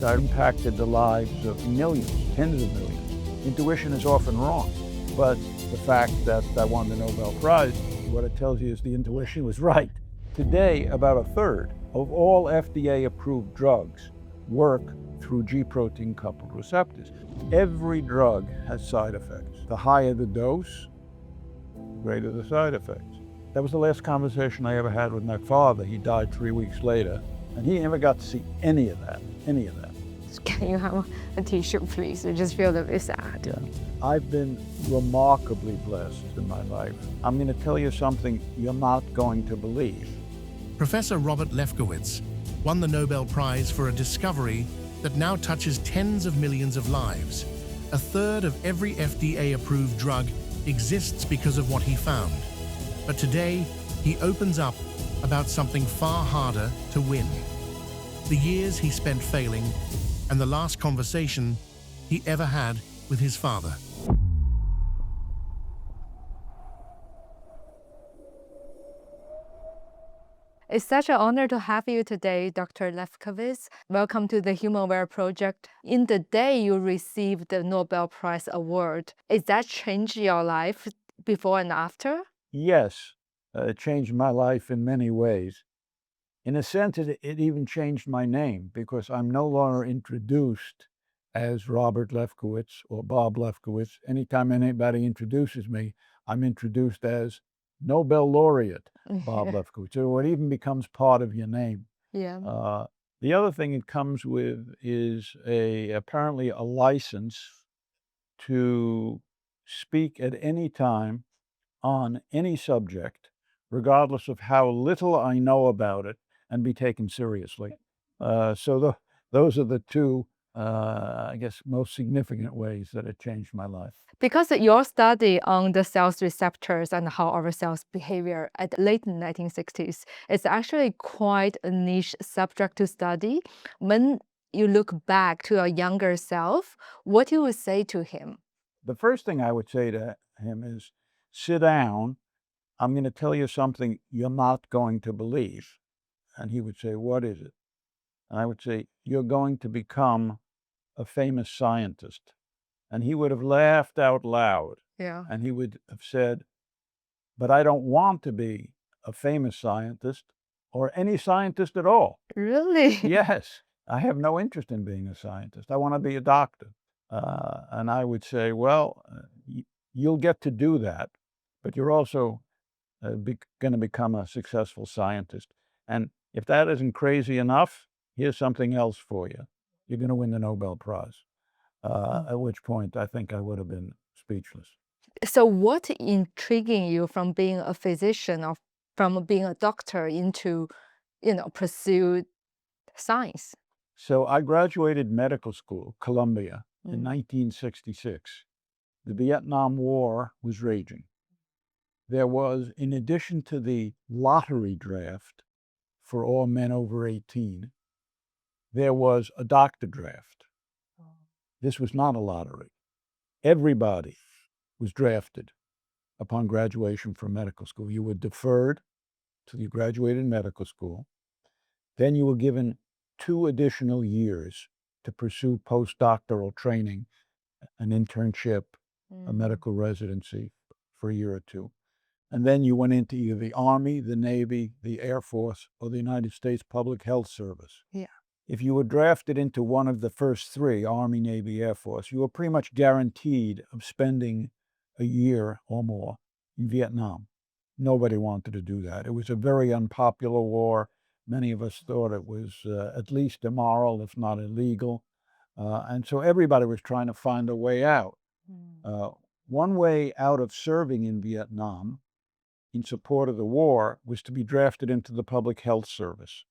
That impacted the lives of millions, tens of millions. Intuition is often wrong, but the fact that I won the Nobel Prize, what it tells you is the intuition was right. Today, about a third of all FDA-approved drugs work through G-protein coupled receptors. Every drug has side effects. The higher the dose, the greater the side effects. That was the last conversation I ever had with my father. He died 3 weeks later, and he never got to see any of that. Can you have a tissue, please? I just feel a bit sad. Yeah. I've been remarkably blessed in my life. I'm going to tell you something you're not going to believe. Professor Robert Lefkowitz won the Nobel Prize for a discovery that now touches tens of millions of lives. A third of every FDA-approved drug exists because of what he found. But today, he opens up about something far harder to win. The years he spent failing, and the last conversation he ever had with his father. It's such an honor to have you today, Dr. Lefkowitz. Welcome to the HumanWare Project. In the day you received the Nobel Prize award, is that changed your life before and after? Yes, it changed my life in many ways. In a sense, it even changed my name because I'm no longer introduced as Robert Lefkowitz or Bob Lefkowitz. Anytime anybody introduces me, I'm introduced as Nobel Laureate Bob Lefkowitz. So it even becomes part of your name. Yeah. The other thing it comes with is apparently a license to speak at any time on any subject, regardless of how little I know about it, and be taken seriously. Those are the two, I guess, most significant ways that it changed my life. Because your study on the cell's receptors and how our cells behavior at the late 1960s is actually quite a niche subject to study. When you look back to your younger self, what you would say to him? The first thing I would say to him is, sit down. I'm going to tell you something you're not going to believe. And he would say, what is it? And I would say, you're going to become a famous scientist. And he would have laughed out loud. Yeah. And he would have said, but I don't want to be a famous scientist or any scientist at all. Really? Yes, I have no interest in being a scientist. I want to be a doctor. And I would say, well, you'll get to do that, but you're also going to become a successful scientist. And if that isn't crazy enough, here's something else for you. You're going to win the Nobel Prize. At which point I think I would have been speechless. So what intriguing you from being a physician or from being a doctor into, pursue science? So I graduated medical school, Columbia, in 1966. The Vietnam War was raging. There was, in addition to the lottery draft for all men over 18, there was a doctor draft. This was not a lottery. Everybody was drafted upon graduation from medical school. You were deferred till you graduated medical school. Then you were given 2 additional years to pursue postdoctoral training, an internship, a medical residency for a year or 2. And then you went into either the Army, the Navy, the Air Force, or the United States Public Health Service. Yeah. If you were drafted into one of the first 3, Army, Navy, Air Force, you were pretty much guaranteed of spending a year or more in Vietnam. Nobody wanted to do that. It was a very unpopular war. Many of us thought it was at least immoral, if not illegal. And so everybody was trying to find a way out. One way out of serving in Vietnam in support of the war was to be drafted into the Public Health Service.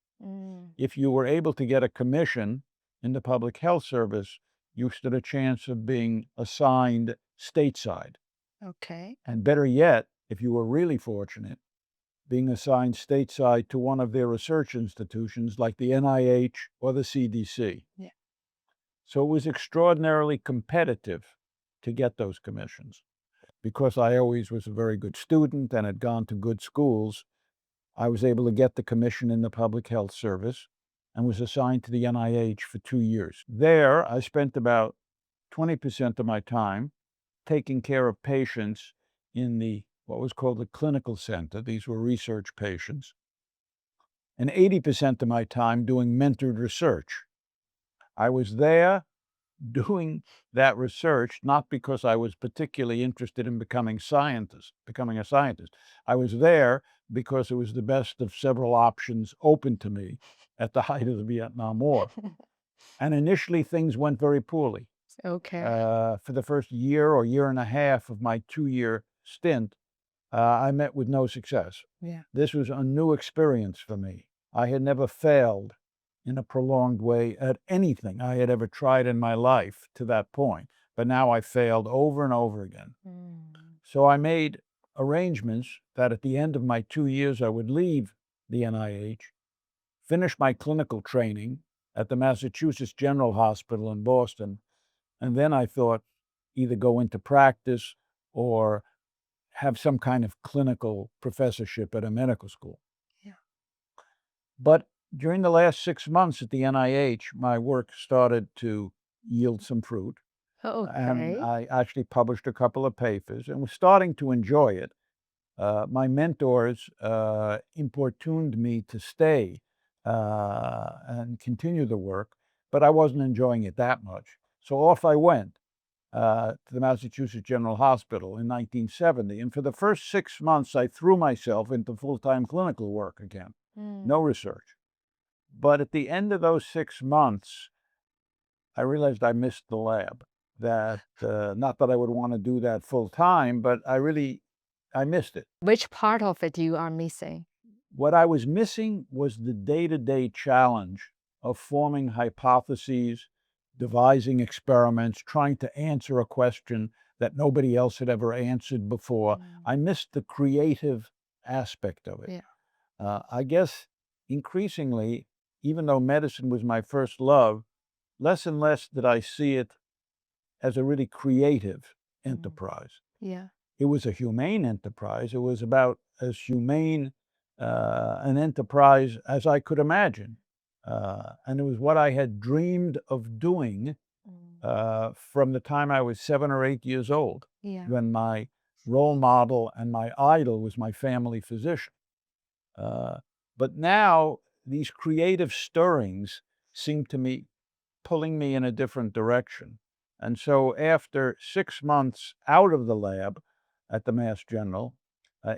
If you were able to get a commission in the Public Health Service, you stood a chance of being assigned stateside. Okay. And better yet, if you were really fortunate, being assigned stateside to one of their research institutions like the NIH or the CDC. Yeah. So it was extraordinarily competitive to get those commissions. Because I always was a very good student and had gone to good schools, I was able to get the commission in the Public Health Service. and was assigned to the NIH for 2 years. There, I spent about 20% of my time taking care of patients in what was called the clinical center. These were research patients. And 80% of my time doing mentored research. I was there doing that research not because I was particularly interested in becoming a scientist. I was there because it was the best of several options open to me at the height of the Vietnam War. And initially, things went very poorly. Okay. For the first year or year and a half of my 2-year stint, I met with no success. Yeah. This was a new experience for me. I had never failed in a prolonged way at anything I had ever tried in my life to that point. But now I failed over and over again. So I made arrangements that at the end of my 2 years, I would leave the NIH, finish my clinical training at the Massachusetts General Hospital in Boston, and then I thought either go into practice or have some kind of clinical professorship at a medical school. Yeah. But during the last 6 months at the NIH, my work started to yield some fruit. And Okay. I actually published a couple of papers and was starting to enjoy it. My mentors importuned me to stay and continue the work, but I wasn't enjoying it that much. So off I went to the Massachusetts General Hospital in 1970. And for the first 6 months, I threw myself into full-time clinical work again, no research. But at the end of those 6 months, I realized I missed the lab. That not that I would want to do that full time, but I missed it. Which part of it you are missing? What I was missing was the day-to-day challenge of forming hypotheses, devising experiments, trying to answer a question that nobody else had ever answered before. I missed the creative aspect of it. Yeah. I guess increasingly, even though medicine was my first love, less and less did I see it as a really creative enterprise. Yeah. It was a humane enterprise. It was about as humane an enterprise as I could imagine. And it was what I had dreamed of doing from the time I was 7 or 8 years old, Yeah. when my role model and my idol was my family physician. But now these creative stirrings seem to me pulling me in a different direction. And so after 6 months out of the lab at the Mass General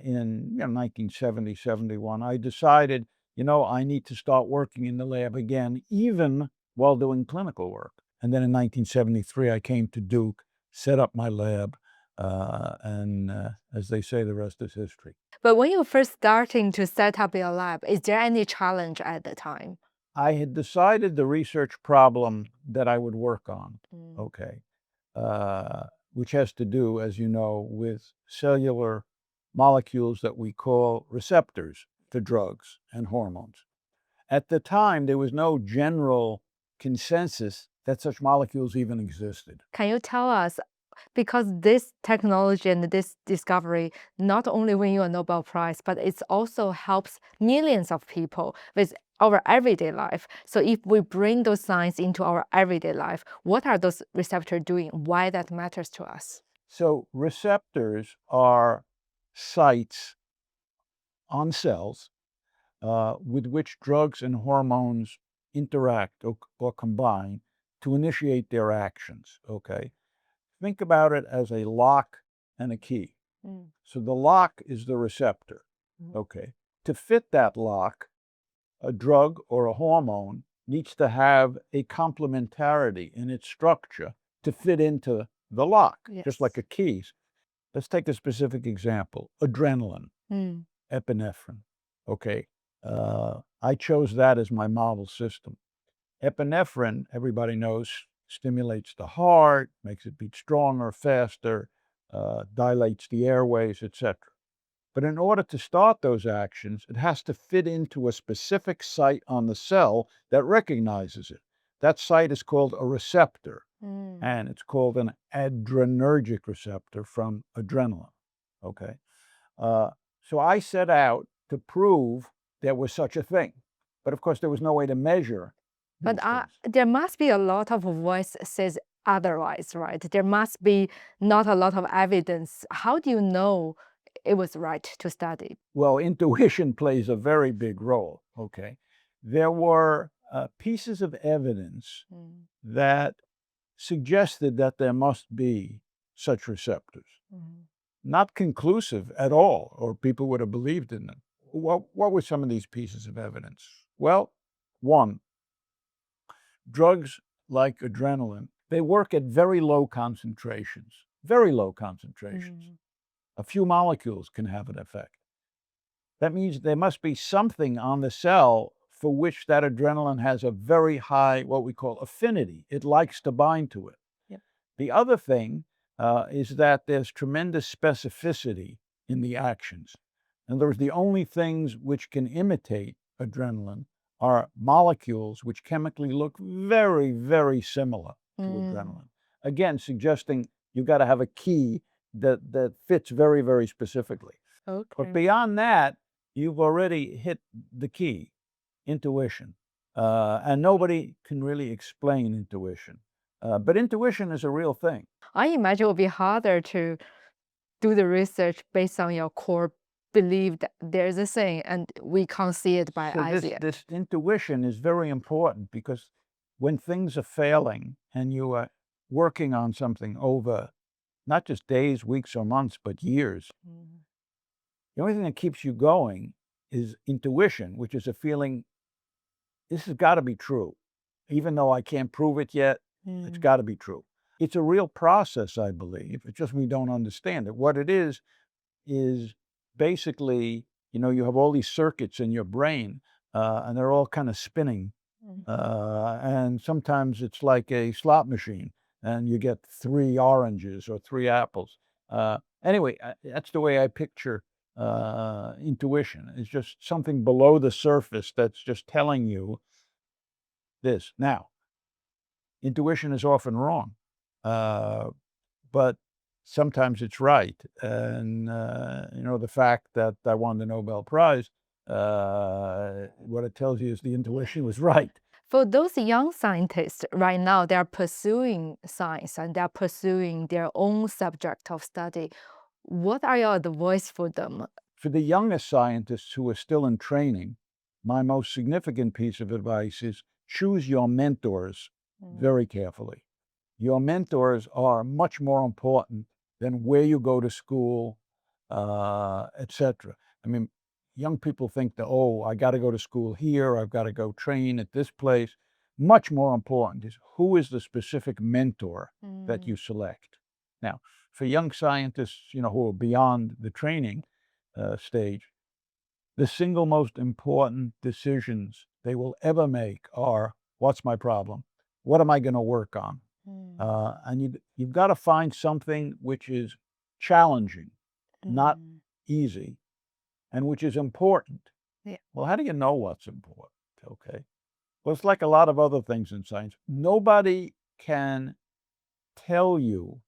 in 1970, 71, I decided, I need to start working in the lab again, even while doing clinical work. And then in 1973, I came to Duke, set up my lab, and as they say, the rest is history. But when you first starting to set up your lab, is there any challenge at the time? I had decided the research problem that I would work on, okay, which has to do, as you know, with cellular molecules that we call receptors to drugs and hormones. At the time, there was no general consensus that such molecules even existed. Can you tell us, because this technology and this discovery not only win you a Nobel Prize, but it also helps millions of people with our everyday life. So if we bring those science into our everyday life, what are those receptors doing? Why that matters to us? So receptors are sites on cells with which drugs and hormones interact or combine to initiate their actions, okay? Think about it as a lock and a key. So the lock is the receptor, okay? To fit that lock, a drug or a hormone needs to have a complementarity in its structure to fit into the lock, just like a key. Let's take a specific example, adrenaline, epinephrine, okay? I chose that as my model system. Epinephrine, everybody knows, stimulates the heart, makes it beat stronger, faster, dilates the airways, etc. But in order to start those actions, it has to fit into a specific site on the cell that recognizes it. That site is called a receptor, and it's called an adrenergic receptor from adrenaline, okay? So I set out to prove there was such a thing. But of course, there was no way to measure But these things. there must be a lot of voice says otherwise, right? There must be not a lot of evidence. How do you know it was right to study? Well, intuition plays a very big role, okay? There were pieces of evidence that suggested that there must be such receptors. Not conclusive at all, or people would have believed in them. What were some of these pieces of evidence? Well, one, drugs like adrenaline, they work at very low concentrations, very low concentrations. A few molecules can have an effect. That means there must be something on the cell for which that adrenaline has a very high, what we call affinity. It likes to bind to it. Yep. The other thing is that there's tremendous specificity in the actions. In other words, the only things which can imitate adrenaline are molecules which chemically look very, very similar to adrenaline. Again, suggesting you've got to have a key that fits very, very specifically. Okay. But beyond that, you've already hit the key, intuition. And nobody can really explain intuition. But intuition is a real thing. I imagine it would be harder to do the research based on your core belief that there's a thing and we can't see it by So eyes yet. this intuition is very important because when things are failing and you are working on something over not just days, weeks, or months, but years, the only thing that keeps you going is intuition, which is a feeling, this has got to be true. Even though I can't prove it yet, it's got to be true. It's a real process, I believe. It's just we don't understand it. What it is basically, you have all these circuits in your brain, and they're all kind of spinning. And sometimes it's like a slot machine, and you get 3 oranges or 3 apples. Anyway, that's the way I picture intuition. It's just something below the surface that's just telling you this. Now, intuition is often wrong, but sometimes it's right. And, the fact that I won the Nobel Prize, what it tells you is the intuition was right. For those young scientists right now, they're pursuing science and they're pursuing their own subject of study. What are your advice for them? For the youngest scientists who are still in training, my most significant piece of advice is choose your mentors very carefully. Your mentors are much more important than where you go to school, etc. I mean, young people think that, I got to go to school here, I've got to go train at this place. Much more important is who is the specific mentor that you select. Now, for young scientists, who are beyond the training stage, the single most important decisions they will ever make are, what's my problem? What am I going to work on? And you've got to find something which is challenging, not easy, and which is important. Yeah. Well, how do you know what's important? Okay. Well, it's like a lot of other things in science. Nobody can tell you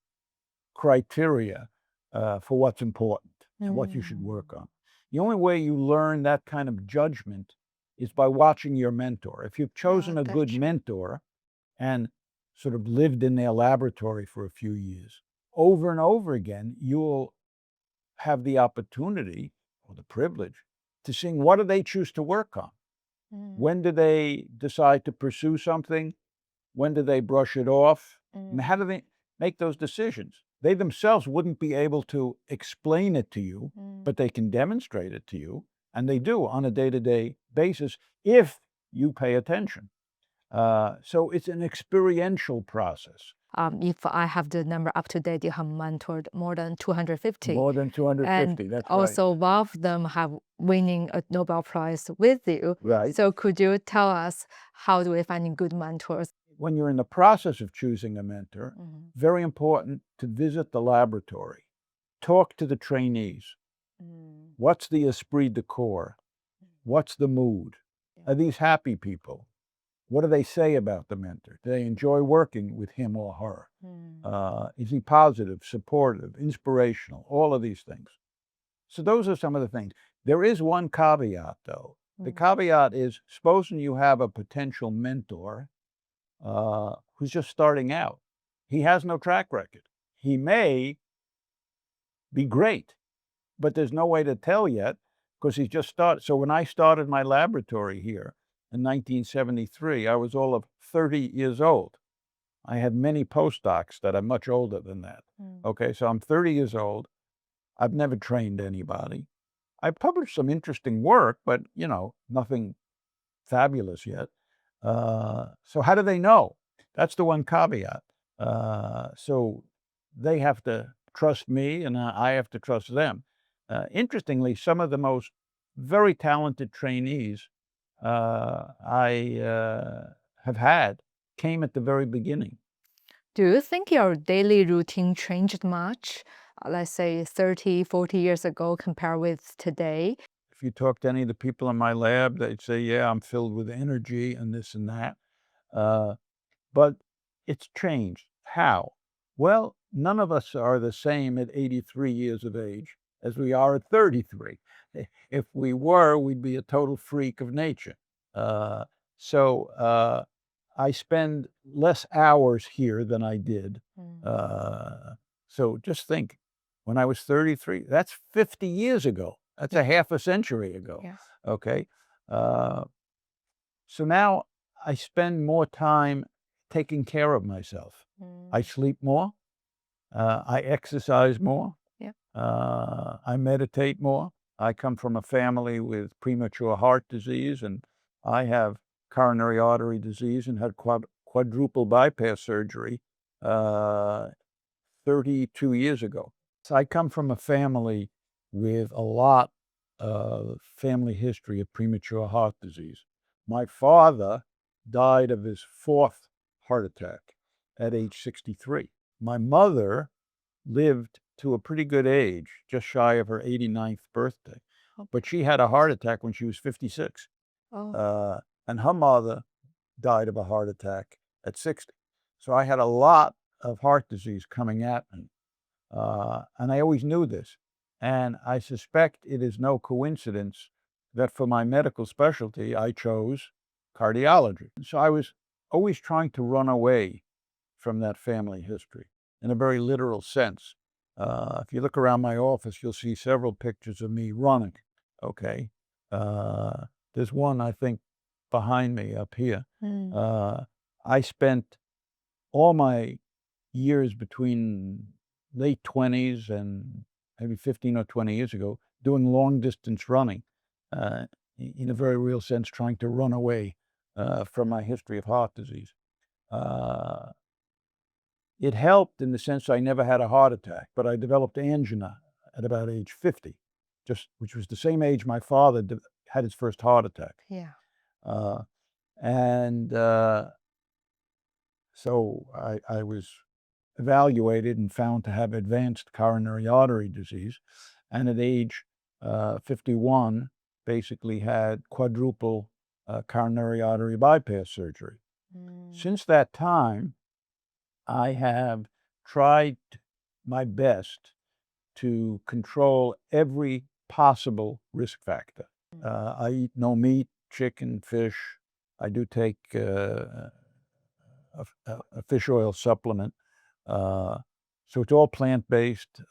criteria for what's important and what you should work on. The only way you learn that kind of judgment is by watching your mentor. If you've chosen a that's good true. mentor and sort of lived in their laboratory for a few years, over and over again, you'll have the opportunity or the privilege to see what do they choose to work on. When do they decide to pursue something? When do they brush it off? And how do they make those decisions? They themselves wouldn't be able to explain it to you, but they can demonstrate it to you, and they do on a day-to-day basis if you pay attention. So it's an experiential process. If I have the number up to date, you have mentored more than 250. More than 250, And that's also one of them have winning a Nobel Prize with you. right. So could you tell us how do we find good mentors? When you're in the process of choosing a mentor, very important to visit the laboratory, talk to the trainees. What's the esprit de corps? What's the mood? Are these happy people? What do they say about the mentor? Do they enjoy working with him or her? Is he positive, supportive, inspirational? All of these things. So those are some of the things. There is one caveat, though. The caveat is, supposing you have a potential mentor who's just starting out. He has no track record. He may be great, but there's no way to tell yet because he's just started. So when I started my laboratory here in 1973, I was all of 30 years old. I had many postdocs that are much older than that. Okay, so I'm 30 years old. I've never trained anybody. I published some interesting work, but, you know, nothing fabulous yet. So how do they know? That's the one caveat. So they have to trust me and I have to trust them. Interestingly, some of the most very talented trainees I have had came at the very beginning. Do you think your daily routine changed much, let's say 30, 40 years ago compared with today? If you talk to any of the people in my lab, they'd say, yeah, I'm filled with energy and this and that. But it's changed. How? Well, none of us are the same at 83 years of age as we are at 33. If we were, we'd be a total freak of nature. So I spend less hours here than I did. So just think, when I was 33, that's 50 years ago. That's a half a century ago. Yeah. Okay. So now I spend more time taking care of myself. I sleep more. I exercise more. Yeah. I meditate more. I come from a family with premature heart disease, and I have coronary artery disease and had quadruple bypass surgery 32 years ago. So I come from a family with a lot of family history of premature heart disease. My father died of his fourth heart attack at age 63. My mother lived to a pretty good age, just shy of her 89th birthday. But she had a heart attack when she was 56. And her mother died of a heart attack at 60. So I had a lot of heart disease coming at me. And I always knew this. And I suspect it is no coincidence that for my medical specialty, I chose cardiology. So I was always trying to run away from that family history in a very literal sense. If you look around my office, you'll see several pictures of me running, okay? There's one, I think, behind me up here. I spent all my years between late 20s and maybe 15 or 20 years ago doing long distance running, in a very real sense, trying to run away from my history of heart disease. It helped in the sense I never had a heart attack, but I developed angina at about age 50, which was the same age my father had his first heart attack. Yeah. So I was evaluated and found to have advanced coronary artery disease, and at age 51, basically had quadruple coronary artery bypass surgery. Since that time, I have tried my best to control every possible risk factor. I eat no meat, chicken, fish. I do take a fish oil supplement. So it's all plant-based,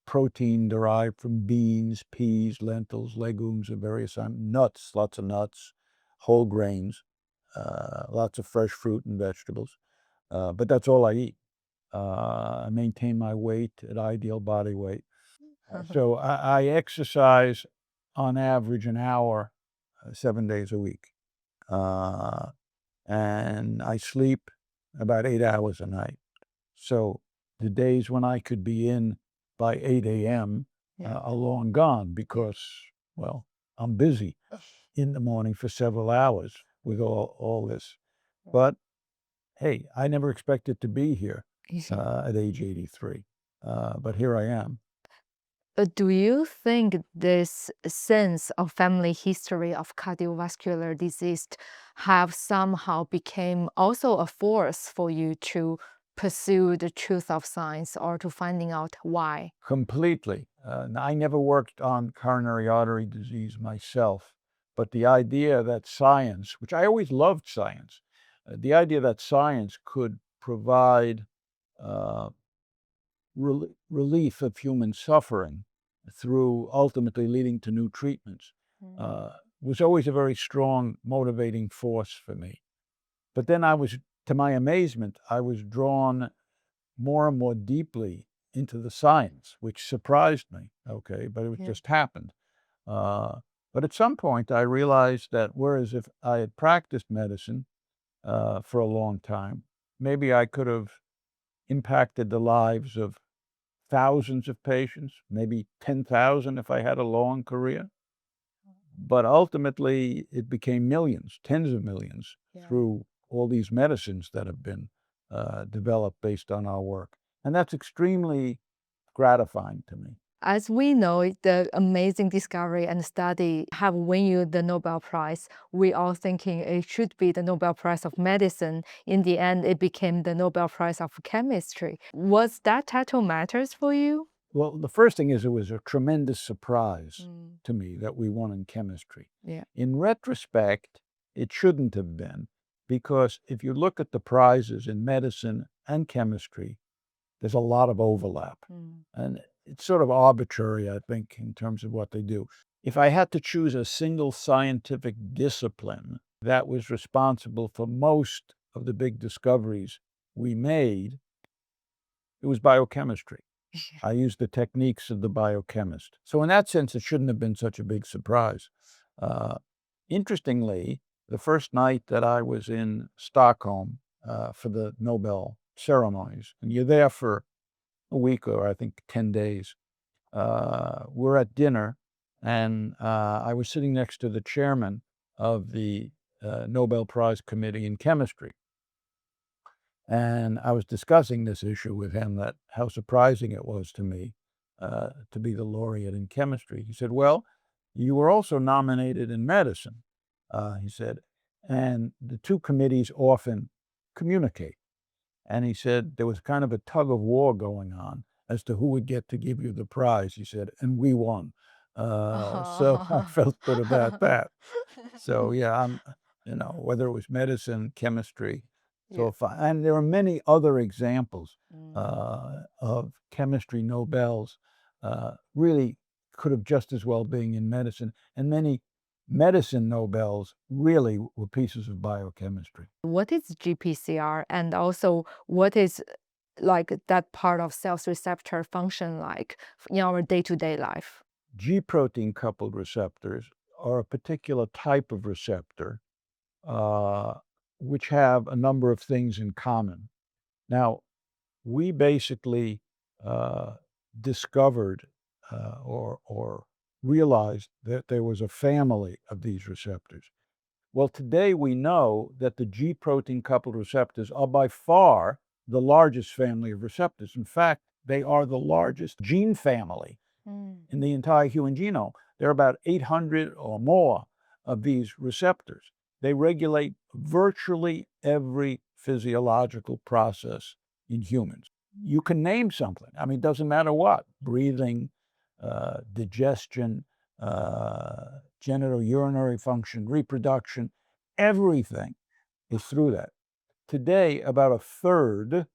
protein derived from beans, peas, lentils, legumes of various kinds, nuts, lots of nuts, whole grains, lots of fresh fruit and vegetables. But that's all I eat. I maintain my weight at ideal body weight. So I exercise on average an hour, 7 days a week. And I sleep about 8 hours a night. So the days when I could be in by 8 a.m. Are long gone because, well, I'm busy in the morning for several hours with all this. But hey, I never expected to be here at age 83, but here I am. Do you think this sense of family history of cardiovascular disease have somehow became also a force for you to pursue the truth of science or to finding out why? Completely. I never worked on coronary artery disease myself. But the idea that science, which I always loved science, the idea that science could provide uh, relief of human suffering through ultimately leading to new treatments uh, was always a very strong motivating force for me. But then to my amazement, I was drawn more and more deeply into the science, which surprised me, okay, but it Yeah. just happened. But at some point, I realized that whereas if I had practiced medicine for a long time, maybe I could have impacted the lives of thousands of patients, maybe 10,000 if I had a long career. But ultimately, it became millions, tens of millions, Yeah. through all these medicines that have been developed based on our work. And that's extremely gratifying to me. As we know, the amazing discovery and study have won you the Nobel Prize. We all thinking it should be the Nobel Prize of Medicine. In the end, it became the Nobel Prize of Chemistry. Was that title matters for you? Well, the first thing is it was a tremendous surprise to me that we won in chemistry. Yeah. In retrospect, it shouldn't have been, because if you look at the prizes in medicine and chemistry, there's a lot of overlap. And it's sort of arbitrary, I think, in terms of what they do. If I had to choose a single scientific discipline that was responsible for most of the big discoveries we made, it was biochemistry. I used the techniques of the biochemist. So in that sense, it shouldn't have been such a big surprise. Interestingly, the first night that I was in Stockholm for the Nobel ceremonies, and you're there for a week or I think 10 days, we're at dinner, and I was sitting next to the chairman of the Nobel Prize Committee in Chemistry. And I was discussing this issue with him, that how surprising it was to me to be the laureate in chemistry. He said, well, you were also nominated in medicine, he said, and the two committees often communicate. And he said there was kind of a tug of war going on as to who would get to give you the prize, he said, and we won. So I felt good about that. So yeah, whether it was medicine, chemistry, so fine. And there are many other examples of chemistry Nobels really could have just as well been in medicine, and many medicine Nobels really were pieces of biochemistry. What is GPCR, and also what is like that part of cells receptor function like in our day-to-day life? G protein coupled receptors are a particular type of receptor uh, which have a number of things in common. Now, we basically discovered or realized that there was a family of these receptors. Well, today we know that the G protein coupled receptors are by far the largest family of receptors. In fact, they are the largest gene family in the entire human genome. There are about 800 or more of these receptors. They regulate virtually every physiological process in humans. You can name something. I mean, it doesn't matter what: breathing, digestion, genitourinary function, reproduction, everything is through that. Today, about a third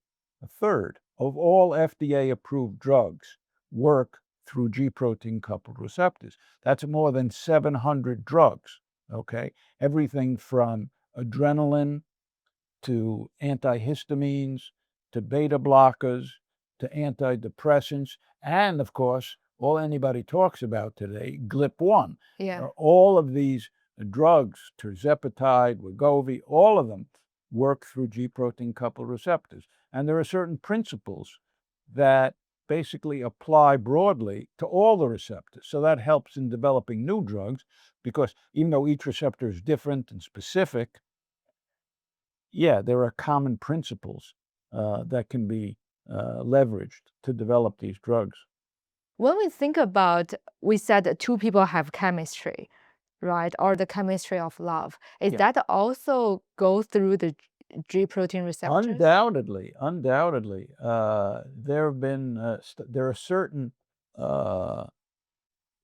of all FDA-approved drugs work through G protein coupled receptors. That's more than 700 drugs, okay? Everything from adrenaline to antihistamines to beta blockers to antidepressants, and of course, all anybody talks about today, GLP-1. Yeah. All of these drugs, tirzepatide, Wegovy, all of them work through G protein coupled receptors. And there are certain principles that basically apply broadly to all the receptors. So that helps in developing new drugs, because even though each receptor is different and specific, yeah, there are common principles that can be leveraged to develop these drugs. When we think about, we said that two people have chemistry, right? Or the chemistry of love. Is Yeah. that also go through the G protein receptors? Undoubtedly, undoubtedly. There have been, there are certain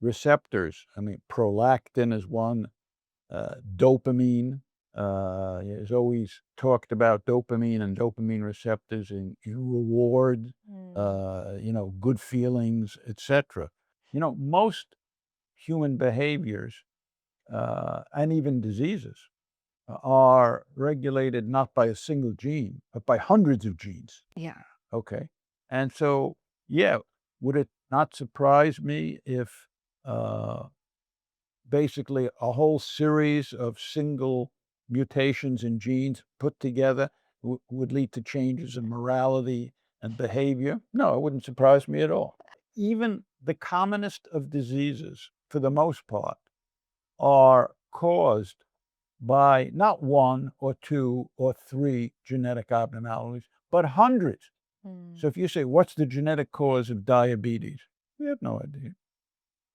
receptors. I mean, prolactin is one, Dopamine is always talked about dopamine and dopamine receptors in reward, good feelings, etc. Most human behaviors and even diseases are regulated not by a single gene, but by hundreds of genes. Yeah. Okay. And so, yeah, would it not surprise me if basically a whole series of single mutations in genes put together would lead to changes in morality and behavior? No, it wouldn't surprise me at all. Even the commonest of diseases, for the most part, are caused by not one or two or three genetic abnormalities, but hundreds. So if you say, what's the genetic cause of diabetes? We have no idea.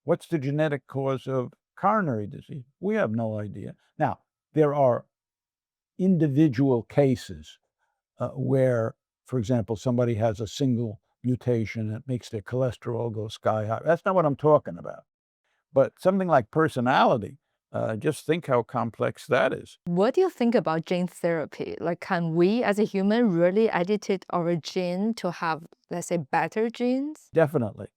What's the genetic cause of coronary disease? We have no idea. Now, there are individual cases where, for example, somebody has a single mutation that makes their cholesterol go sky high. That's not what I'm talking about. But something like personality, just think how complex that is. What do you think about gene therapy? Like, can we as a human really edit our gene to have, let's say, better genes? Definitely.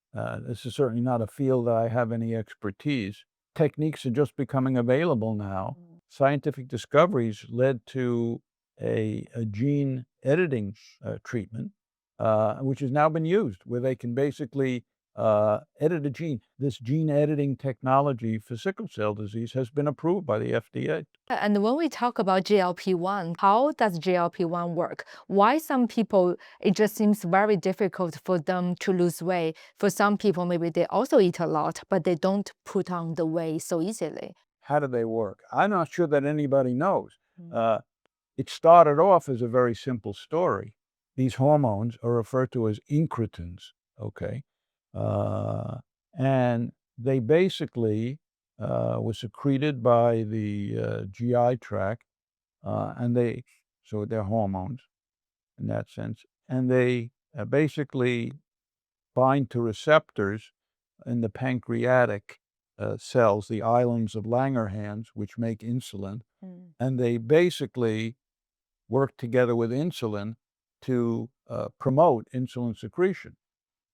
This is certainly not a field that I have any expertise. Techniques are just becoming available now. Scientific discoveries led to a gene editing treatment, which has now been used, where they can basically edit a gene. This gene editing technology for sickle cell disease has been approved by the FDA. And when we talk about GLP-1, how does GLP-1 work? Why some people, it just seems very difficult for them to lose weight. For some people, maybe they also eat a lot, but they don't put on the weight so easily. How do they work? I'm not sure that anybody knows. It started off as a very simple story. These hormones are referred to as incretins, okay? And they basically were secreted by the GI tract, so they're hormones in that sense, and they basically bind to receptors in the pancreatic cells, the islands of Langerhans, which make insulin, and they basically work together with insulin to promote insulin secretion.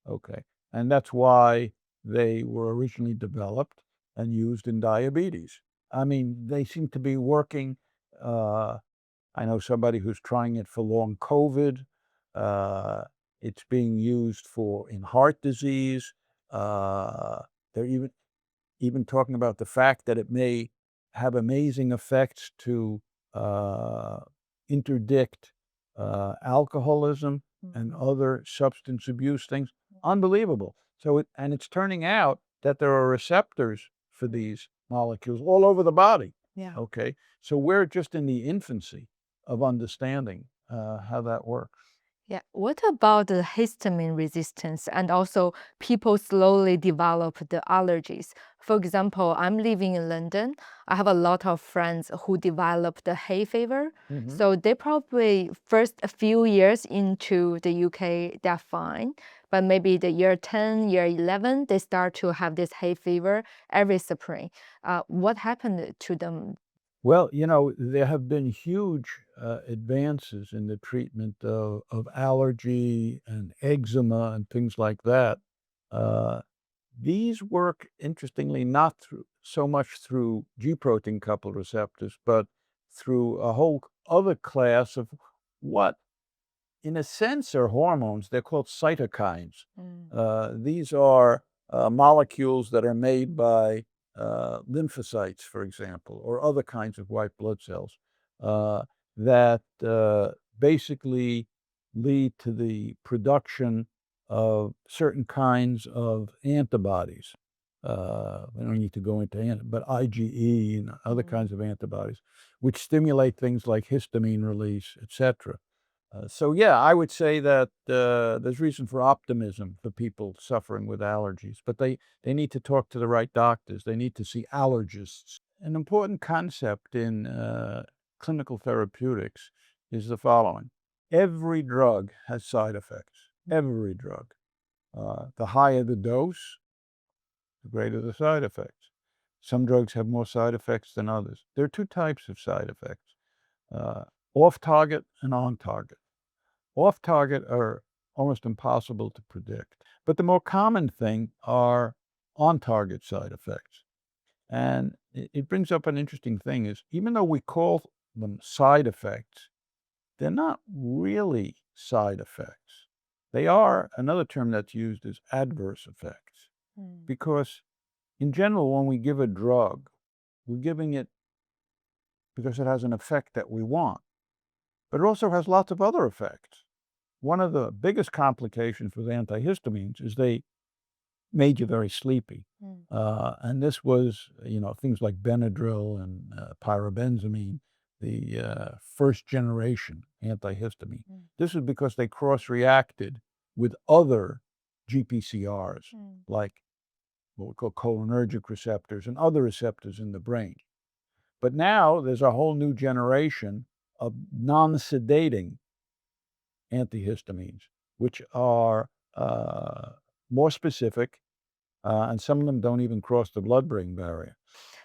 Okay, and that's why they were originally developed and used in diabetes. I mean, they seem to be working. I know somebody who's trying it for long COVID. It's being used in heart disease. They're even talking about the fact that it may have amazing effects to interdict alcoholism and other substance abuse things. Unbelievable. So it's turning out that there are receptors for these molecules all over the body. Yeah. Okay, so we're just in the infancy of understanding how that works. Yeah. What about the histamine resistance and also people slowly develop the allergies? For example, I'm living in London. I have a lot of friends who develop the hay fever. So they probably first a few years into the UK, they're fine. But maybe the year 10, year 11, they start to have this hay fever every spring. What happened to them? Well, there have been huge advances in the treatment of allergy and eczema and things like that. Uh, these work, interestingly, not so much through G protein coupled receptors, but through a whole other class of what, in a sense, are hormones. They're called cytokines. These are molecules that are made by lymphocytes, for example, or other kinds of white blood cells that basically lead to the production of certain kinds of antibodies. We don't need to go into but IgE and other kinds of antibodies, which stimulate things like histamine release, etc. So yeah, I would say that there's reason for optimism for people suffering with allergies, but they need to talk to the right doctors. They need to see allergists. An important concept in clinical therapeutics is the following. Every drug has side effects. Every drug. The higher the dose, the greater the side effects. Some drugs have more side effects than others. There are two types of side effects, off-target and on-target. Off-target are almost impossible to predict, but the more common thing are on-target side effects. And it brings up an interesting thing is, even though we call them side effects, they're not really side effects. They are, another term that's used is adverse effects, because in general, when we give a drug, we're giving it because it has an effect that we want, but it also has lots of other effects. One of the biggest complications with antihistamines is they made you very sleepy. And this was, things like Benadryl and pyrobenzamine, the first generation antihistamine. This is because they cross-reacted with other GPCRs, like what we call cholinergic receptors and other receptors in the brain. But now there's a whole new generation of non-sedating antihistamines, which are more specific, and some of them don't even cross the blood-brain barrier.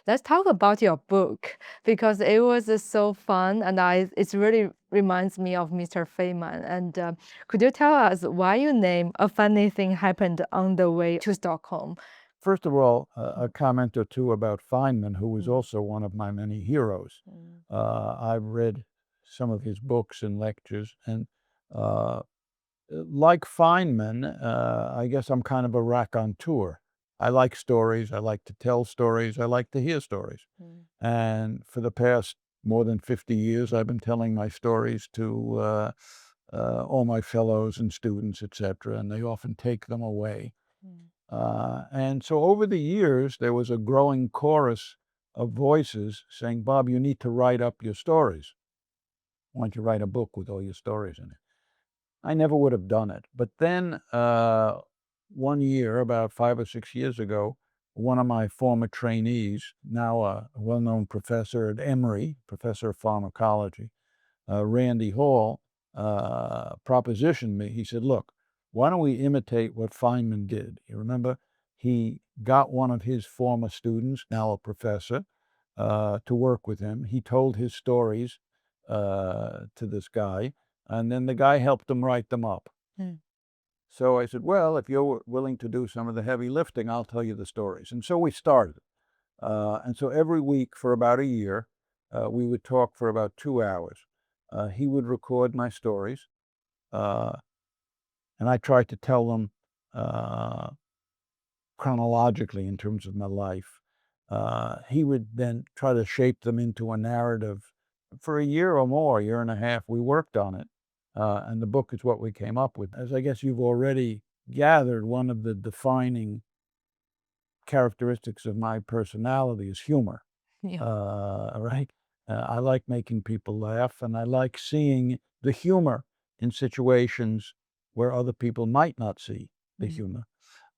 Let's talk about your book, because it was so fun, and it really reminds me of Mr. Feynman. And could you tell us why you named A Funny Thing Happened on the Way to Stockholm? First of all, a comment or two about Feynman, who was also one of my many heroes. I've read some of his books and lectures, and like Feynman, I guess I'm kind of a raconteur. I like stories, I like to tell stories, I like to hear stories. And for the past more than 50 years, I've been telling my stories to all my fellows and students, etc., and they often take them away. And so over the years, there was a growing chorus of voices saying, Bob, you need to write up your stories. Why don't you write a book with all your stories in it? I never would have done it. But then one year, about 5 or 6 years ago, one of my former trainees, now a well-known professor at Emory, professor of pharmacology, Randy Hall, propositioned me. He said, look, why don't we imitate what Feynman did? You remember, he got one of his former students, now a professor, to work with him. He told his stories to this guy, and then the guy helped him write them up. So I said, well, if you're willing to do some of the heavy lifting, I'll tell you the stories. And so we started. And so every week for about a year, we would talk for about 2 hours. He would record my stories, and I tried to tell them chronologically in terms of my life. He would then try to shape them into a narrative. For a year or more, year and a half, we worked on it. And the book is what we came up with. As I guess you've already gathered, one of the defining characteristics of my personality is humor. Right? I like making people laugh, and I like seeing the humor in situations where other people might not see the humor.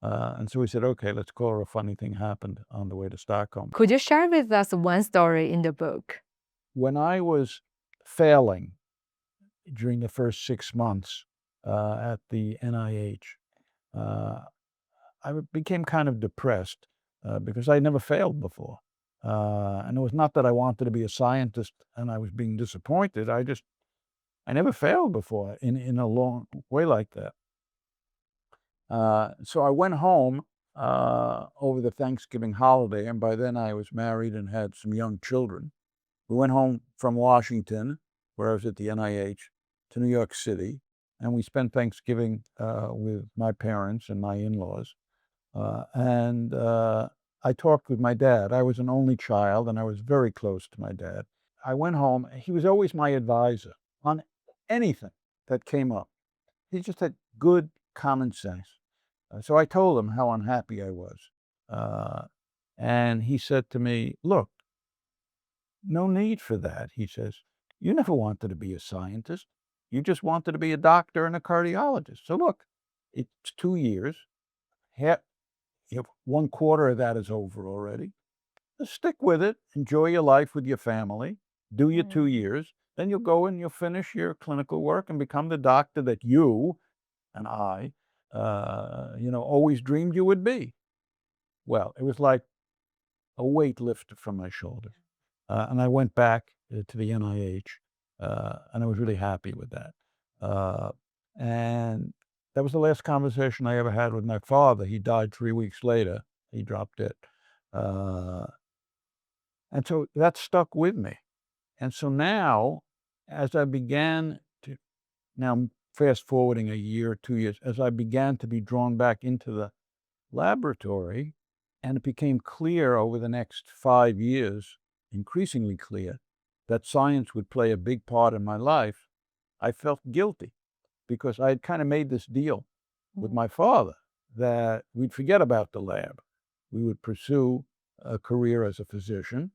And so we said, okay, let's call it A Funny Thing Happened on the Way to Stockholm. Could you share with us one story in the book? When I was failing during the first 6 months at the NIH, I became kind of depressed because I never failed before. And it was not that I wanted to be a scientist and I was being disappointed. I never failed before in a long way like that. So I went home over the Thanksgiving holiday, and by then I was married and had some young children. We went home from Washington, where I was at the NIH, to New York City, and we spent Thanksgiving with my parents and my in-laws. And I talked with my dad. I was an only child, and I was very close to my dad. I went home. He was always my advisor on anything that came up. He just had good common sense. So I told him how unhappy I was. And he said to me, look, no need for that. He says, you never wanted to be a scientist. You just wanted to be a doctor and a cardiologist. So look, it's 2 years. One quarter of that is over already. Just stick with it. Enjoy your life with your family. Do your 2 years. Then you'll go and you'll finish your clinical work and become the doctor that you and I, always dreamed you would be. Well, it was like a weight lifted from my shoulders. And I went back to the NIH, and I was really happy with that. And that was the last conversation I ever had with my father. He died 3 weeks later. He dropped it. And so that stuck with me. And so now, as I began to, now fast forwarding a year, 2 years, as I began to be drawn back into the laboratory, and it became clear over the next 5 years, increasingly clear, that science would play a big part in my life, I felt guilty because I had kind of made this deal with my father that we'd forget about the lab. We would pursue a career as a physician,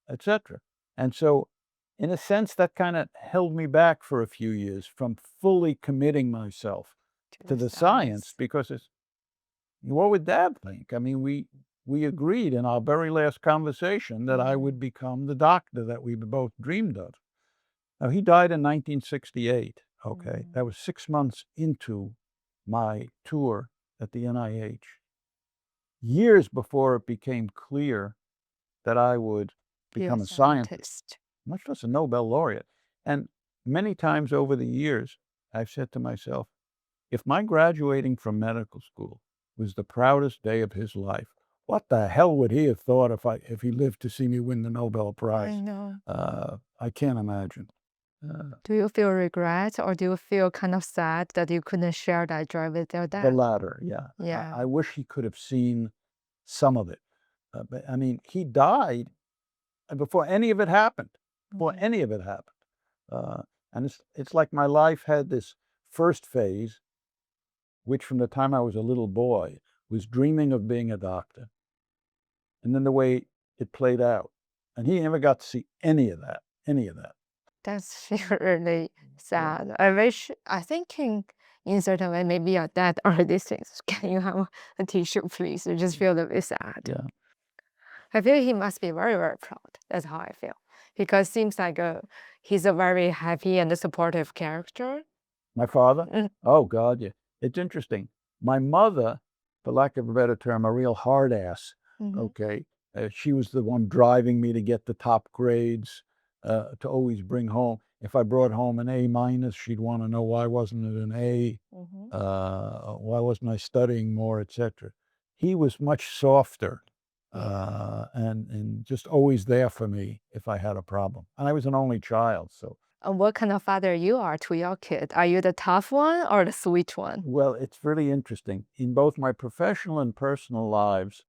etc. And so, in a sense, that kind of held me back for a few years from fully committing myself to the science because it's, what would Dad think? I mean, we agreed in our very last conversation that I would become the doctor that we both dreamed of. Now, he died in 1968, okay? That was 6 months into my tour at the NIH, years before it became clear that I would become a scientist, much less a Nobel laureate. And many times over the years, I've said to myself, if my graduating from medical school was the proudest day of his life, what the hell would he have thought if he lived to see me win the Nobel Prize? I know. I can't imagine. Do you feel regret, or do you feel kind of sad that you couldn't share that joy with your The dad? latter, yeah. Yeah. I wish he could have seen some of it. But I mean, he died before any of it happened. Before any of it happened. And it's like my life had this first phase, which from the time I was a little boy was dreaming of being a doctor. And then the way it played out. And he never got to see any of that. That's really sad. I think in certain way, maybe your dad already thinks, can you have a tissue, please? You just feel a bit sad. Yeah. I feel he must be very, very proud. That's how I feel. Because it seems like he's a very happy and supportive character. My father? Mm. Oh, God, yeah. It's interesting. My mother, for lack of a better term, a real hard ass, okay? She was the one driving me to get the top grades, to always bring home. If I brought home an A minus, she'd want to know why wasn't it an A, why wasn't I studying more, etc. He was much softer, and just always there for me if I had a problem. And I was an only child, so. And what kind of father you are to your kid? Are you the tough one or the sweet one? Well, it's really interesting. In both my professional and personal lives,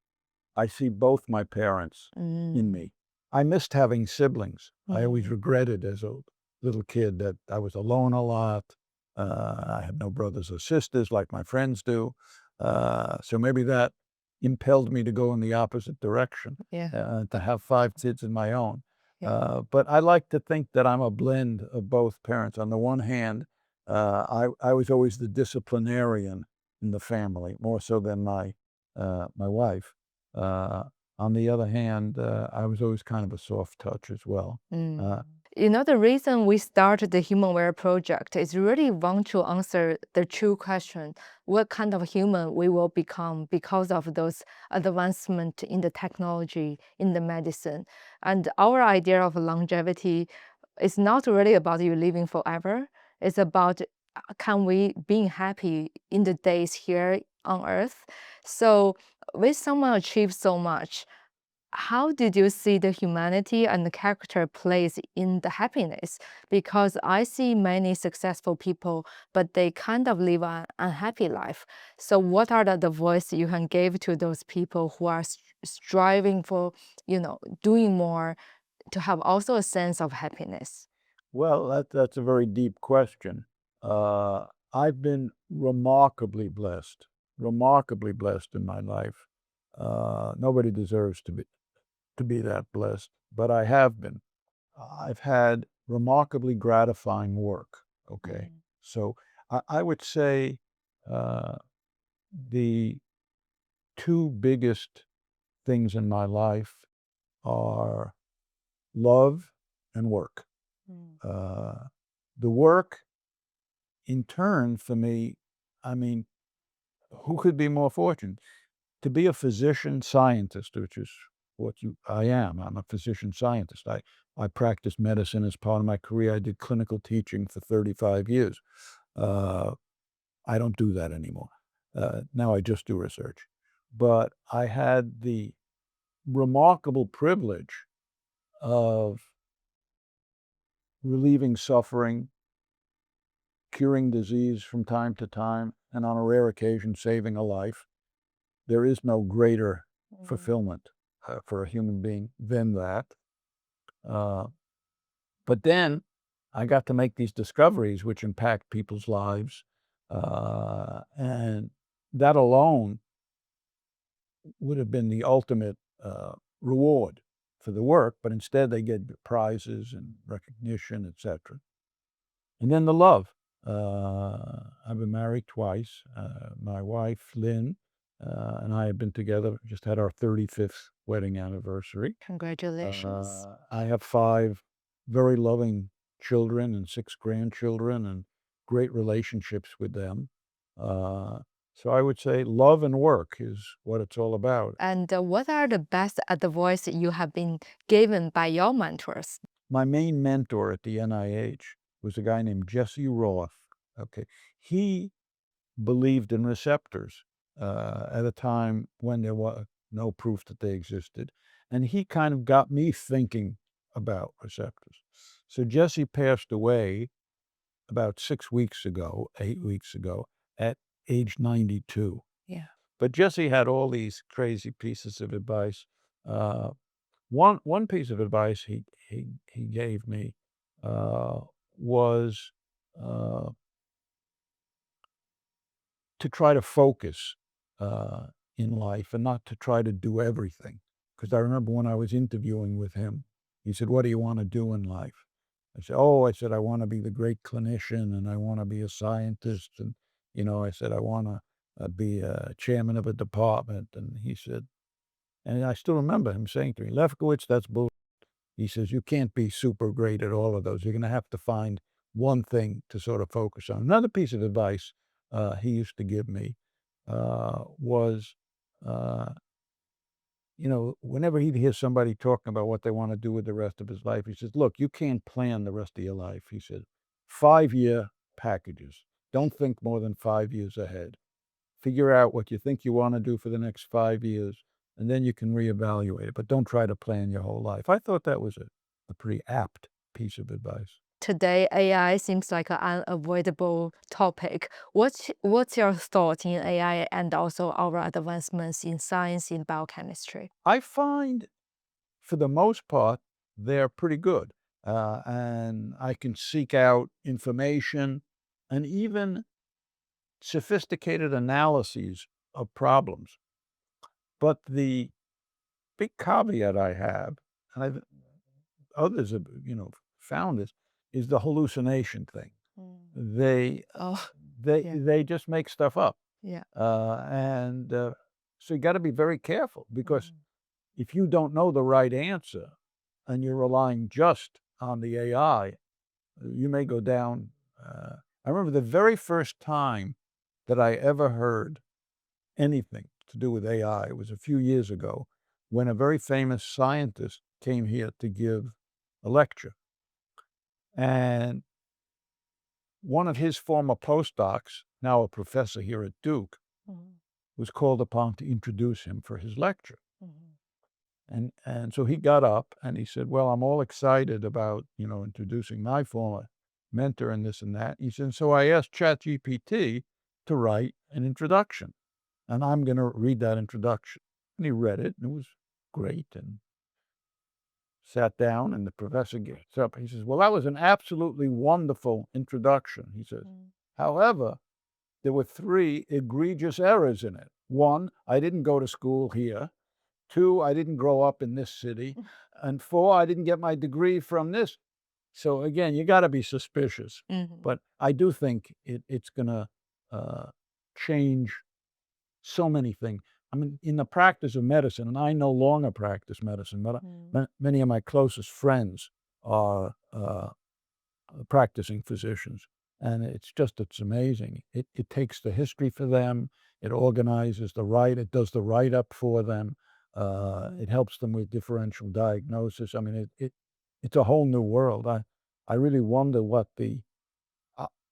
I see both my parents in me. I missed having siblings. I always regretted as a little kid that I was alone a lot. I had no brothers or sisters like my friends do. So maybe that impelled me to go in the opposite direction, to have 5 kids of my own. But I like to think that I'm a blend of both parents. On the one hand, I was always the disciplinarian in the family, more so than my wife. On the other hand, I was always kind of a soft touch as well. You know, the reason we started the HumanWare project is really want to answer the true question, what kind of human we will become because of those advancements in the technology, in the medicine. And our idea of longevity is not really about you living forever. It's about can we being happy in the days here on Earth. So when someone achieves so much, how did you see the humanity and the character plays in the happiness? Because I see many successful people, but they kind of live an unhappy life. So what are the voice you can give to those people who are striving for, doing more to have also a sense of happiness? Well, that's a very deep question. I've been remarkably blessed in my life. Nobody deserves to be that blessed, but I have been. I've had remarkably gratifying work, okay? So I would say the 2 biggest things in my life are love and work. The work, in turn, for me, I mean, who could be more fortunate? to be a physician scientist, which is what I am. I'm a physician scientist. I practiced medicine as part of my career. I did clinical teaching for 35 years. I don't do that anymore. Now I just do research. But I had the remarkable privilege of relieving suffering, curing disease from time to time, and on a rare occasion, saving a life. There is no greater fulfillment for a human being than that. But then I got to make these discoveries which impact people's lives. And that alone would have been the ultimate reward for the work, but instead they get prizes and recognition, etc. And then the love. I've been married twice. My wife, Lynn, and I have been together, just had our 35th wedding anniversary. Congratulations. I have 5 very loving children and 6 grandchildren and great relationships with them. So I would say love and work is what it's all about. And what are the best advice you have been given by your mentors? My main mentor at the NIH was a guy named Jesse Roth. Okay, he believed in receptors at a time when there was no proof that they existed, and he kind of got me thinking about receptors. So Jesse passed away about 6 weeks ago, 8 weeks ago, at age 92. Yeah. But Jesse had all these crazy pieces of advice. One piece of advice he gave me was to try to focus in life and not to try to do everything. Because I remember when I was interviewing with him, he said, "What do you want to do in life?" I said, I want to be the great clinician, and I want to be a scientist, and I said, I want to be a chairman of a department. And he said, and I still remember him saying to me, "Lefkowitz, that's bull." He says, "You can't be super great at all of those. You're going to have to find one thing to sort of focus on." Another piece of advice he used to give me was, whenever he'd hear somebody talking about what they want to do with the rest of his life, he says, "Look, you can't plan the rest of your life." He said, 5-year packages. Don't think more than 5 years ahead. Figure out what you think you want to do for the next 5 years, and then you can reevaluate it. But don't try to plan your whole life. I thought that was a pretty apt piece of advice. Today, AI seems like an unavoidable topic. What's your thought in AI and also our advancements in science, in biochemistry? I find, for the most part, they're pretty good. And I can seek out information and even sophisticated analyses of problems. But the big caveat I have, and others have, found this, is the hallucination thing. They Oh, they yeah. they just make stuff up. Yeah. And so you got to be very careful, because if you don't know the right answer and you're relying just on the AI, you may go down. I remember the very first time that I ever heard anything to do with AI, it was a few years ago, when a very famous scientist came here to give a lecture. And one of his former postdocs, now a professor here at Duke, was called upon to introduce him for his lecture. And so he got up and he said, "Well, I'm all excited about, introducing my former mentor and this and that." He said, "So I asked ChatGPT to write an introduction, and I'm going to read that introduction." And he read it, and it was great, and sat down, and the professor gets up. He says, "Well, that was an absolutely wonderful introduction." He says, "However, there were 3 egregious errors in it. 1, I didn't go to school here. 2, I didn't grow up in this city. And 4, I didn't get my degree from this." So again, you got to be suspicious. But I do think it's going to change so many things. I mean, in the practice of medicine, and I no longer practice medicine, but many of my closest friends are practicing physicians. And it's amazing. It takes the history for them. It organizes it does the write-up for them. It helps them with differential diagnosis. I mean, it's a whole new world. I really wonder what the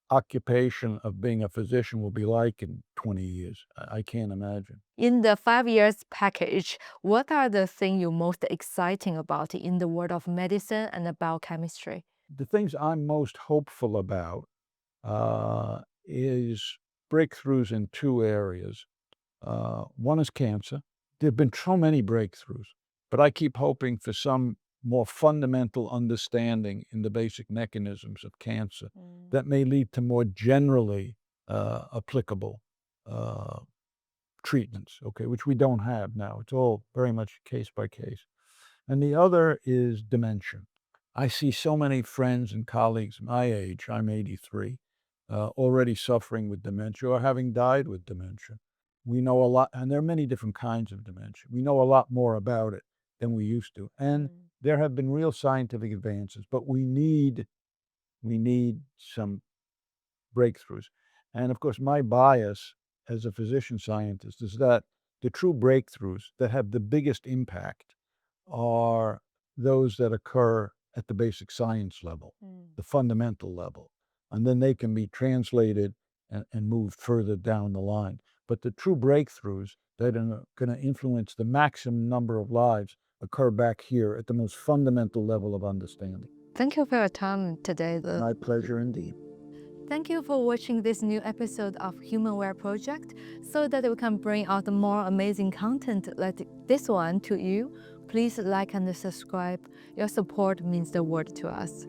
occupation of being a physician will be like in 20 years. I can't imagine. In the 5 years package, what are the things you're most exciting about in the world of medicine and biochemistry? The things I'm most hopeful about is breakthroughs in two areas. One is cancer. There have been so many breakthroughs, but I keep hoping for some more fundamental understanding in the basic mechanisms of cancer that may lead to more generally applicable treatments, okay, which we don't have now. It's all very much case by case. And the other is dementia. I see so many friends and colleagues my age, I'm 83, already suffering with dementia or having died with dementia. We know a lot, and there are many different kinds of dementia. We know a lot more about it than we used to. And there have been real scientific advances, but we need some breakthroughs. And of course, my bias as a physician scientist is that the true breakthroughs that have the biggest impact are those that occur at the basic science level, the fundamental level. And then they can be translated and moved further down the line. But the true breakthroughs that are going to influence the maximum number of lives occur back here at the most fundamental level of understanding. Thank you for your time today. My pleasure indeed. Thank you for watching this new episode of HumanWare Project. So that we can bring out more amazing content like this one to you, please like and subscribe. Your support means the world to us.